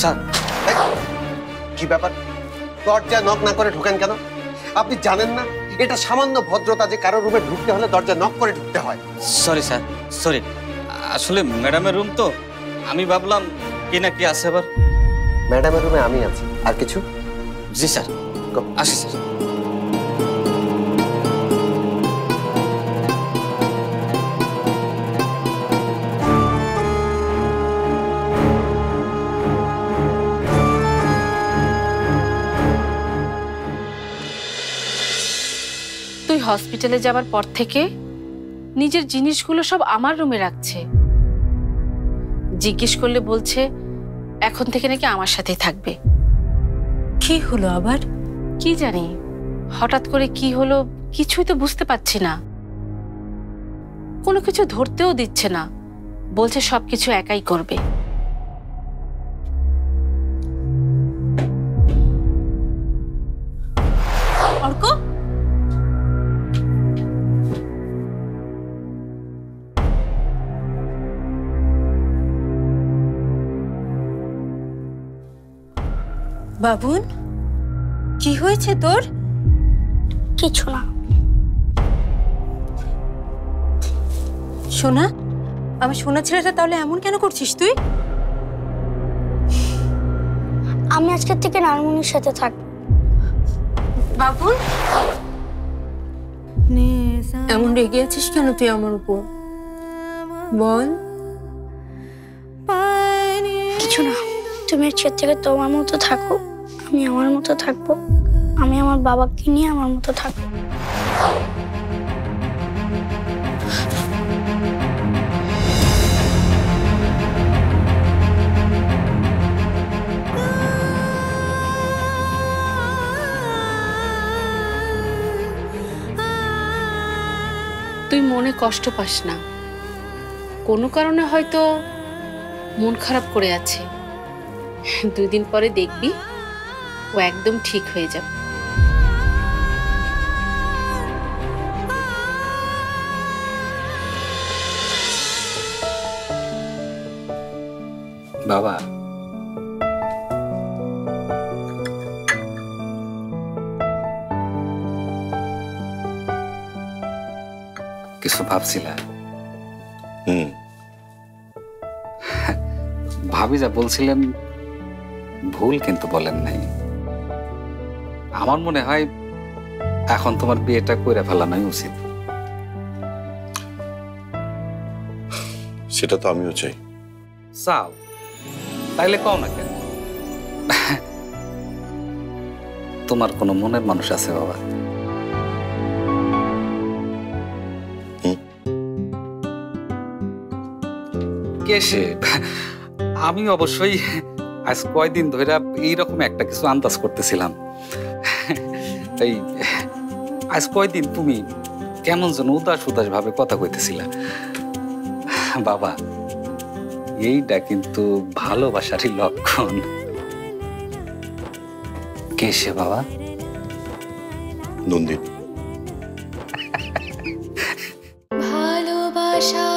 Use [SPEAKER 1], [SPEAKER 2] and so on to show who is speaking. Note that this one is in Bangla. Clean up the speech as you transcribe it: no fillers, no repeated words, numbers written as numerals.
[SPEAKER 1] স্যার।
[SPEAKER 2] কি ব্যাপার, দরজা নক না করে ঢোকেন কেন? আপনি জানেন না এটা সামান্য ভদ্রতা যে কারো রুমে ঢুকতে হলে দরজা নক করে ঢুকতে হয়?
[SPEAKER 1] Sorry sir, sorry. আসলে ম্যাডামের রুম তো, আমি ভাবলাম কি না কি আছে আবার।
[SPEAKER 2] ম্যাডামের রুমে আমি আছি, আর কিছু?
[SPEAKER 1] জি স্যার, আসি স্যার।
[SPEAKER 3] তুই হসপিটালে যাবার পর থেকে নিজের জিনিসগুলো সব আমার রুমে রাখছে। জিজ্ঞেস করলে বলছে এখন থেকে নাকি আমার সাথেই থাকবে।
[SPEAKER 4] কি হলো আবার?
[SPEAKER 3] কি জানি হঠাৎ করে কি হলো, কিছুই তো বুঝতে পারছি না। কোনো কিছু ধরতেও দিচ্ছে না, বলছে সবকিছু একাই করবে।
[SPEAKER 4] অর্ক, বাবুন, কি হয়েছে তোর?
[SPEAKER 5] কিছু না।
[SPEAKER 4] সোনা, আমার সোনা ছেলেটা তাহলে এমন কেন করছিস তুই?
[SPEAKER 5] আমি আজকের থেকে নানমুনির সাথে থাকবো।
[SPEAKER 4] বাবুন, এমন রেগে আছিস কেন তুই আমার উপর? বল।
[SPEAKER 5] কিছু না, তুমি আজকের থেকে তোমার মতো থাকো, আমি আমার মতো থাকবো। আমি আমার বাবাকে নিয়ে আমার মতো থাকবো।
[SPEAKER 3] তুই মনে কষ্ট পাস না, কোনো কারণে হয়তো মন খারাপ করে আছে। 2 দিন পরে দেখবি ও একদম ঠিক হয়ে যাবে।
[SPEAKER 1] বাবা, কিছু ভাবছিলা? ভাবি যা বলছিলেন ভুল কিন্তু বলেন নাই। আমার মনে হয় এখন তোমার বিয়েটা করে ফেলানোই উচিত।
[SPEAKER 6] সেটা তো আমিও চাই।
[SPEAKER 1] চাও তাইলে কও না কেন? তোমার কোনো মনের মানুষ আছে বাবা? কে সে? আমি অবশ্যই আজ কয়দিন ধরে এইরকম একটা কিছু আন্দাজ করতেছিলাম। এই আজ কয়দিন তুমি কেমন যেন উদাস উদাস ভাবে কথা কইতেছিলা। বাবা, এইটা কিন্তু ভালোবাসারই লক্ষণ। কে সে বাবা?
[SPEAKER 6] নন্দিনী।
[SPEAKER 7] ভালোবাসা